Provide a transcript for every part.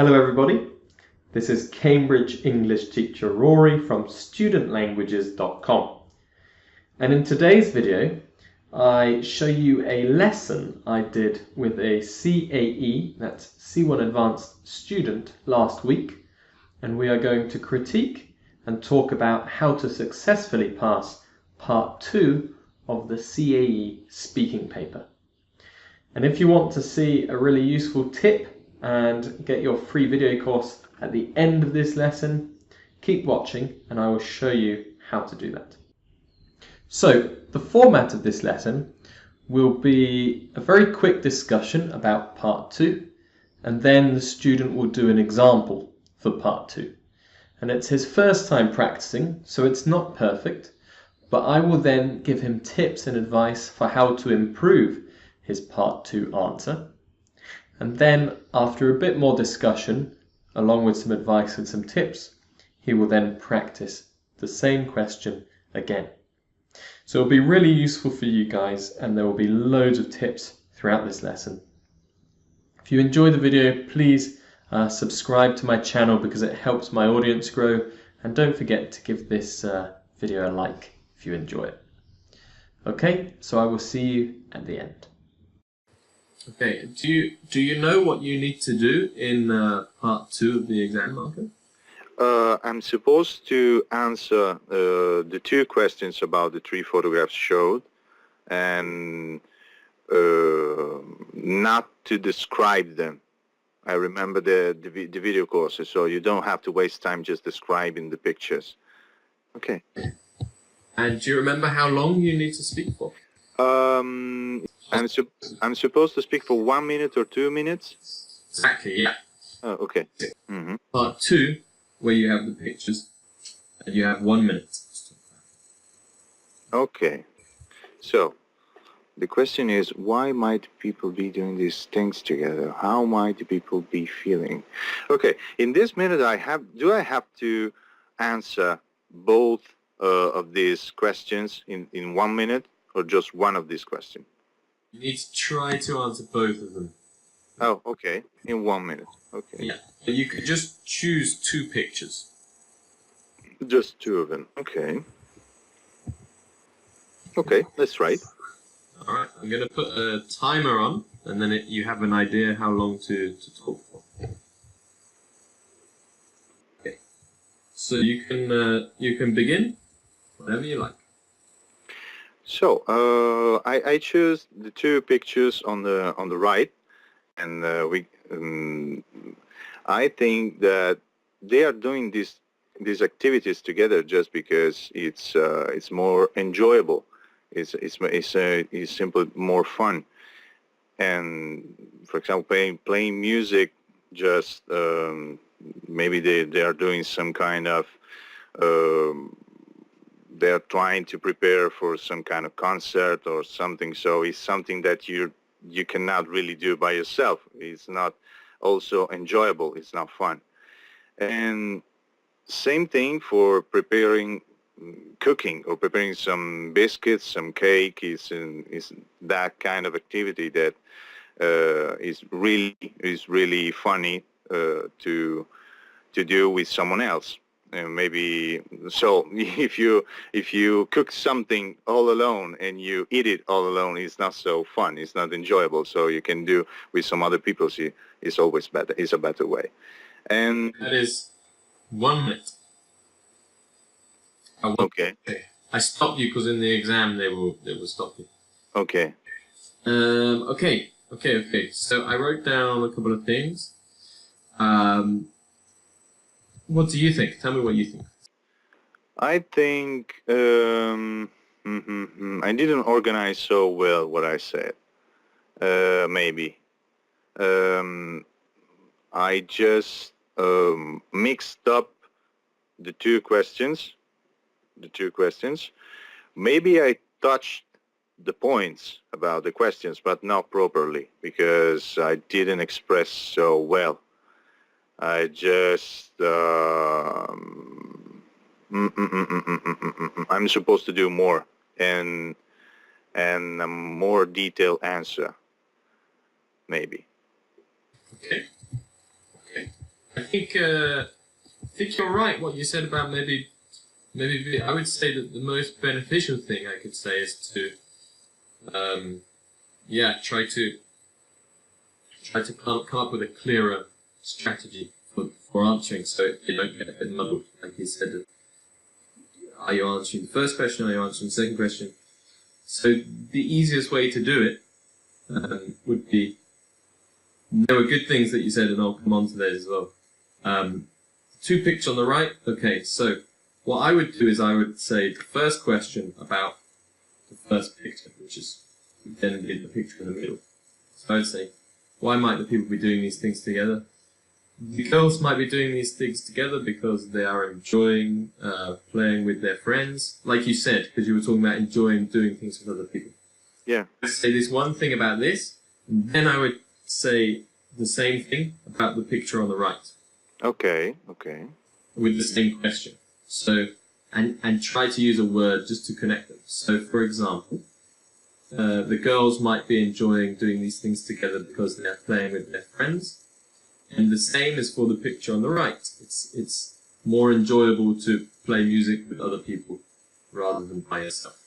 Hello everybody, this is Cambridge English teacher Rory from studentlanguages.com, and in today's video I show you a lesson I did with a CAE, that's C1 Advanced student, last week, and we are going to critique and talk about how to successfully pass part 2 of the CAE speaking paper. And if you want to see a really useful tip and get your free video course at the end of this lesson, keep watching and I will show you how to do that. So the format of this lesson will be a very quick discussion about part 2, and then the student will do an example for part 2. And it's his first time practicing, so it's not perfect, but I will then give him tips and advice for how to improve his part 2 answer. And then, after a bit more discussion, along with some advice and some tips, he will then practice the same question again. So it'll be really useful for you guys, and there will be loads of tips throughout this lesson. If you enjoy the video, please subscribe to my channel because it helps my audience grow, and don't forget to give this video a like if you enjoy it. Okay, so I will see you at the end. Okay, do you know what you need to do in part 2 of the exam marker? I'm supposed to answer the 2 questions about the 3 photographs showed, and not to describe them. I remember the video courses, so you don't have to waste time just describing the pictures. Okay. And do you remember how long you need to speak for? I'm supposed to speak for 1 minute or 2 minutes? Exactly, yeah. Oh, okay. Mm-hmm. Part 2, where you have the pictures, and you have 1 minute. Okay. So, the question is, why might people be doing these things together? How might the people be feeling? Okay, in this minute do I have to answer both of these questions in 1 minute, or just one of these questions? You need to try to answer both of them. Oh, okay. In 1 minute. Okay. Yeah, but you could just choose 2 pictures. Just 2 of them. Okay. Okay, that's right. Alright, I'm going to put a timer on, and then you have an idea how long to talk for. Okay. So you can begin whenever you like. So I choose the 2 pictures on the right, and I think that they are doing these activities together just because it's more enjoyable. It's simply more fun. And for example, playing music, just maybe they are doing some kind of they're trying to prepare for some kind of concert or something, so it's something that you cannot really do by yourself. It's not also enjoyable, it's not fun. And same thing for preparing cooking or preparing some biscuits, some cake is that kind of activity that is really funny to do with someone else. Maybe so if you cook something all alone and you eat it all alone, it's not so fun, it's not enjoyable. So you can do with some other people, it's always better, it's a better way. And that is 1 minute. Okay. I stopped you because in the exam they will stop you. Okay. Okay. So I wrote down a couple of things. What do you think? Tell me what you think. I think I didn't organize so well what I said. Maybe. I just mixed up the two questions. Maybe I touched the points about the questions, but not properly, because I didn't express so well. I just I'm supposed to do more and a more detailed answer, maybe. Okay. think you're right. What you said about maybe I would say that the most beneficial thing I could say is to try to come up with a clearer strategy for answering, so you don't get a bit muddled. Like you said, are you answering the first question? Are you answering the second question? So the easiest way to do it would be, there were good things that you said, and I'll come on to those as well. 2 pictures on the right. Okay, so what I would do is I would say the first question about the first picture, which is then the picture in the middle. So I would say, why might the people be doing these things together? The girls might be doing these things together because they are enjoying playing with their friends, like you said, because you were talking about enjoying doing things with other people. Yeah. I'd say this one thing about this, and then I would say the same thing about the picture on the right. Okay, okay. With the same question. So, and try to use a word just to connect them. So, for example, the girls might be enjoying doing these things together because they are playing with their friends. And the same is for the picture on the right. It's more enjoyable to play music with other people rather than by yourself.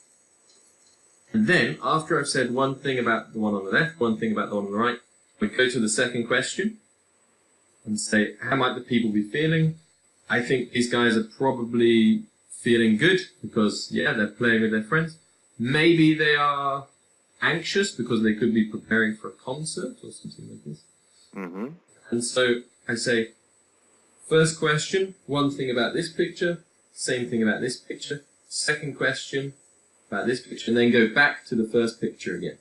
And then, after I've said one thing about the one on the left, one thing about the one on the right, we go to the second question and say, how might the people be feeling? I think these guys are probably feeling good because, yeah, they're playing with their friends. Maybe they are anxious because they could be preparing for a concert or something like this. Mm-hmm. And so I say, first question, one thing about this picture, same thing about this picture, second question about this picture, and then go back to the first picture again.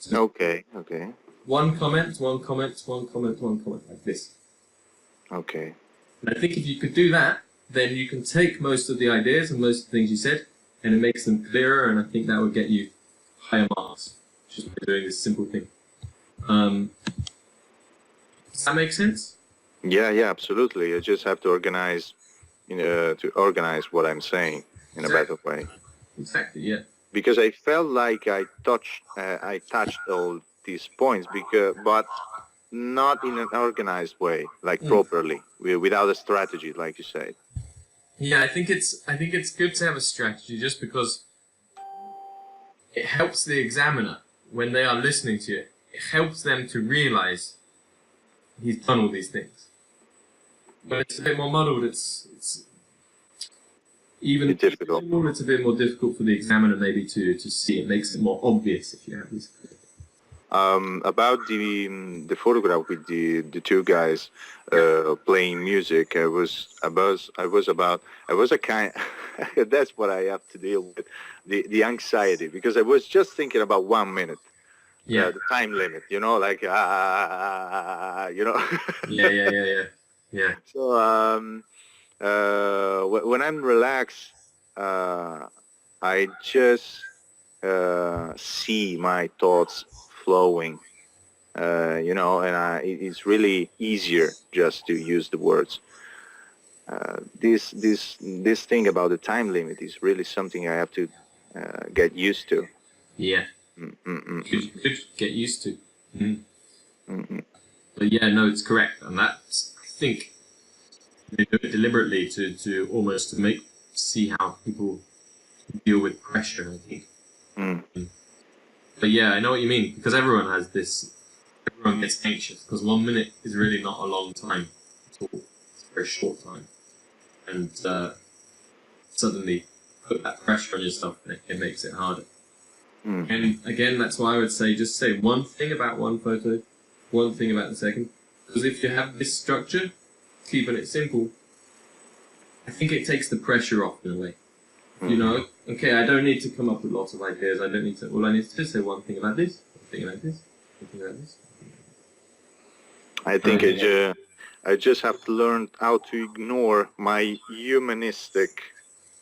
So Okay, okay, one comment, one comment, one comment, one comment, like this. okay. And I think if you could do that, then you can take most of the ideas and most of the things you said, and it makes them clearer, and I think that would get you higher marks, just by doing this simple thing. Does that make sense? Yeah, yeah, absolutely. I just have to organize, to organize what I'm saying in a better way. Exactly, yeah. Because I felt like I touched all these points, but not in an organized way, like properly, without a strategy, like you said. Yeah, I think it's good to have a strategy just because it helps the examiner when they are listening to you. It helps them to realize he's done all these things. When it's a bit more muddled, it's even difficult. It's a bit more difficult for the examiner maybe to see. It makes it more obvious if you have this. About the photograph with the 2 guys playing music, I was a kind. That's what I have to deal with, the anxiety, because I was just thinking about 1 minute. Yeah. The time limit, like Yeah. So when I'm relaxed, I just see my thoughts flowing, and it's really easier just to use the words. This thing about the time limit is really something I have to get used to. Yeah. Good. Get used to. But yeah, no, it's correct, and that's, I think they do it deliberately to almost to see how people deal with pressure, I think. But yeah, I know what you mean, because everyone gets anxious, because 1 minute is really not a long time at all. It's a very short time. And suddenly put that pressure on yourself, and it makes it harder. And again, that's why I would say, just say one thing about one photo, one thing about the second. Because if you have this structure, keeping it simple, I think it takes the pressure off in a way. You know, okay, I don't need to come up with lots of ideas. I need to just say one thing about this, one thing about this, one thing about this. I think I just have to learn how to ignore my humanistic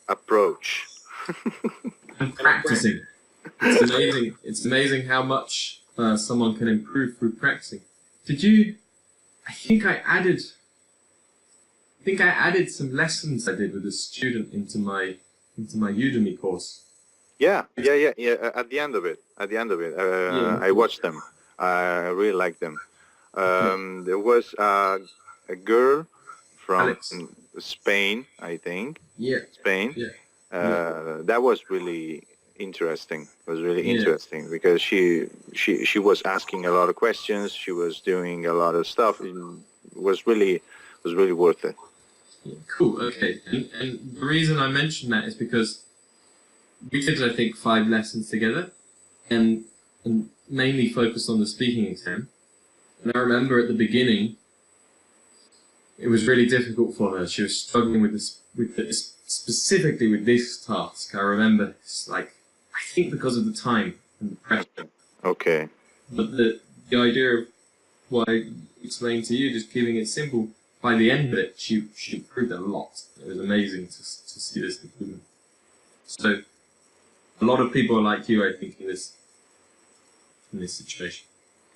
approach. And practicing. It's amazing. It's amazing how much someone can improve through practicing. I think I added some lessons I did with a student into my Udemy course. Yeah. At the end of it, I watched them. I really liked them. There was a a girl from Alex. Spain, I think. Yeah. Spain. Yeah. That was really interesting. It was really Yeah. interesting because she was asking a lot of questions. She was doing a lot of stuff. It was really worth it. Yeah, cool. Okay. And the reason I mentioned that is because we did, I think, 5 lessons together, and mainly focused on the speaking exam. And I remember at the beginning, it was really difficult for her. She was struggling with this, specifically with this task. I remember, I think because of the time and the pressure. Okay. But the idea of what I explained to you, just keeping it simple, by the end of it, she improved a lot. It was amazing to see this improvement. So, a lot of people are like you, I think, in this situation.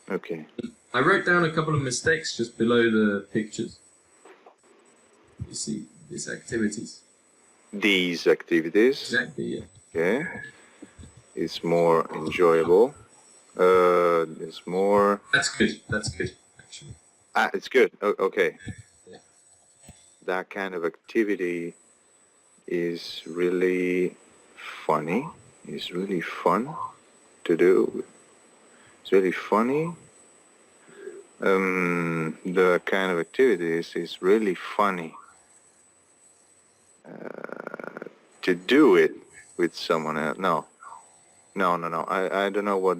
Okay. I wrote down a couple of mistakes just below the pictures. You see, these activities. These activities. Exactly, yeah. Okay. It's more enjoyable. It's more. That's good, actually. It's good. Okay. Yeah. That kind of activity is really funny. It's really fun to do. It's really funny. The kind of activities is really funny to do it with someone else. No. I don't know what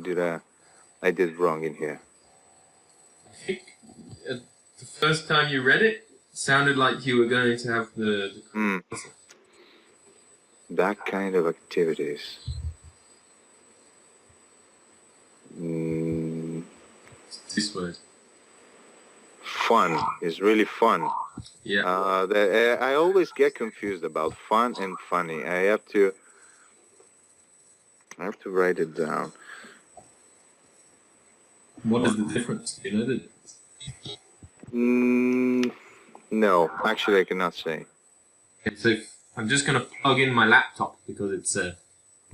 I did wrong in here. I think the first time you read it, sounded like you were going to have the That kind of activities. this word. Fun is really fun. Yeah. I always get confused about fun and funny. I have to write it down. What is the difference? Do you know the difference? No, actually I cannot say. Okay, so I'm just going to plug in my laptop because it's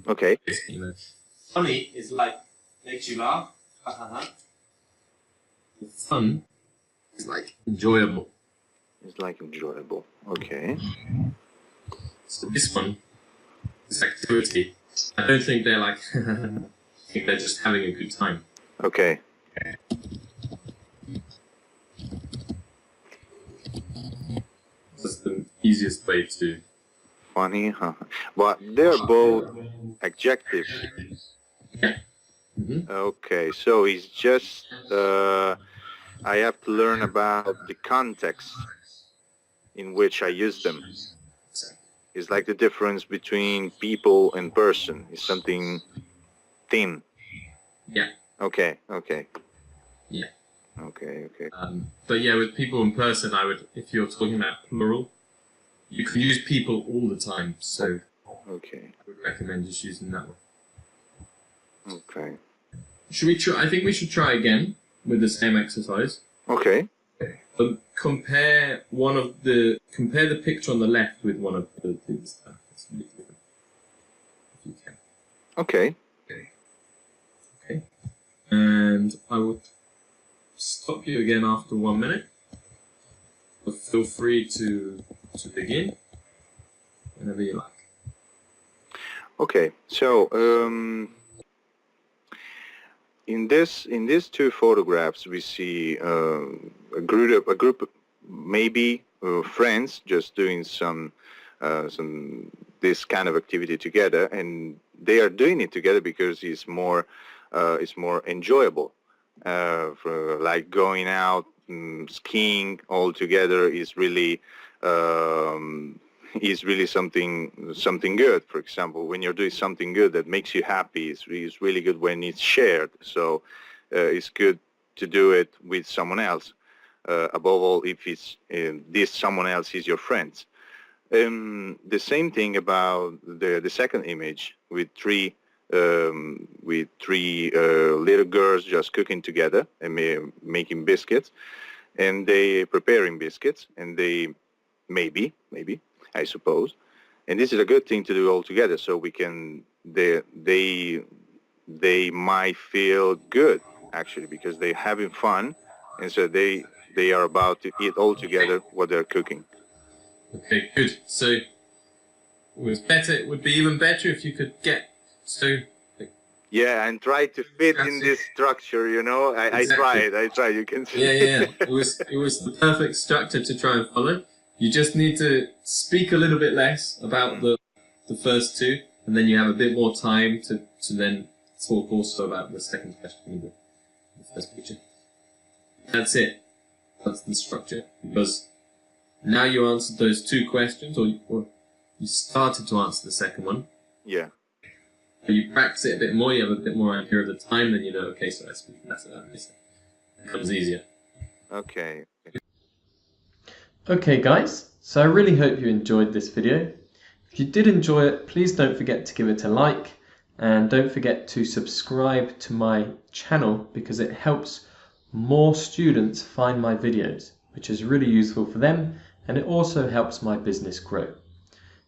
Okay. you know, funny is like makes you laugh. Fun is like enjoyable. It's like enjoyable. Okay. So this one, this activity, I don't think they're like I think they're just having a good time. Okay. That's the easiest way to. Funny, huh? But they're both adjectives. Yeah. Mm-hmm. Okay, so it's just I have to learn about the context in which I use them. It's like the difference between people and person. It's something thin. Yeah. Okay. Yeah. Okay. But yeah, with people in person, I would, if you're talking about plural, you can use people all the time. So Okay. I would recommend just using that one. Okay. Should we try? I think we should try again with the same exercise. Okay. But compare the picture on the left with one of the things. It's a bit different. If you can. Okay. Okay. And I will stop you again after 1 minute. But feel free to begin whenever you like. Okay. So in these two photographs, we see a group, maybe friends, just doing some this kind of activity together, and they are doing it together because it's more enjoyable. Like going out skiing all together is really something good. For example, when you're doing something good that makes you happy, it's really good when it's shared. So it's good to do it with someone else. Above all, if it's this someone else is your friends. The same thing about the second image with three little girls just cooking together and making biscuits, and they preparing biscuits, and they maybe I suppose, and this is a good thing to do all together, so we can they might feel good actually because they're having fun, and so they they are about to eat all together what they're cooking. Okay, good. So it would be even better if you could get yeah, and try to fit in this structure, you know. I tried, you can see. Yeah. It was the perfect structure to try and follow. You just need to speak a little bit less about the first two, and then you have a bit more time to then talk also about the second question, the first picture. That's it. That's the structure. Because now you answered those two questions, or you started to answer the second one. Yeah. You practice it a bit more, you have a bit more idea of the time, then you know, okay, so I speak less of that. It becomes easier. Okay. Okay, guys, so I really hope you enjoyed this video. If you did enjoy it, please don't forget to give it a like, and don't forget to subscribe to my channel because it helps more students find my videos, which is really useful for them, and it also helps my business grow.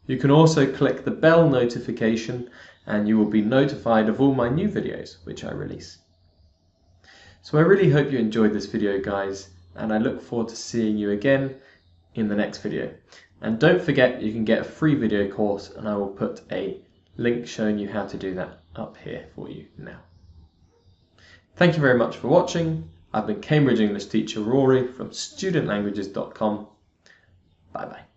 You can also click the bell notification and you will be notified of all my new videos which I release. So I really hope you enjoyed this video, guys, and I look forward to seeing you again in the next video. And don't forget, you can get a free video course, and I will put a link showing you how to do that up here for you now. Thank you very much for watching. I've been Cambridge English teacher Rory from studentlanguages.com. Bye bye.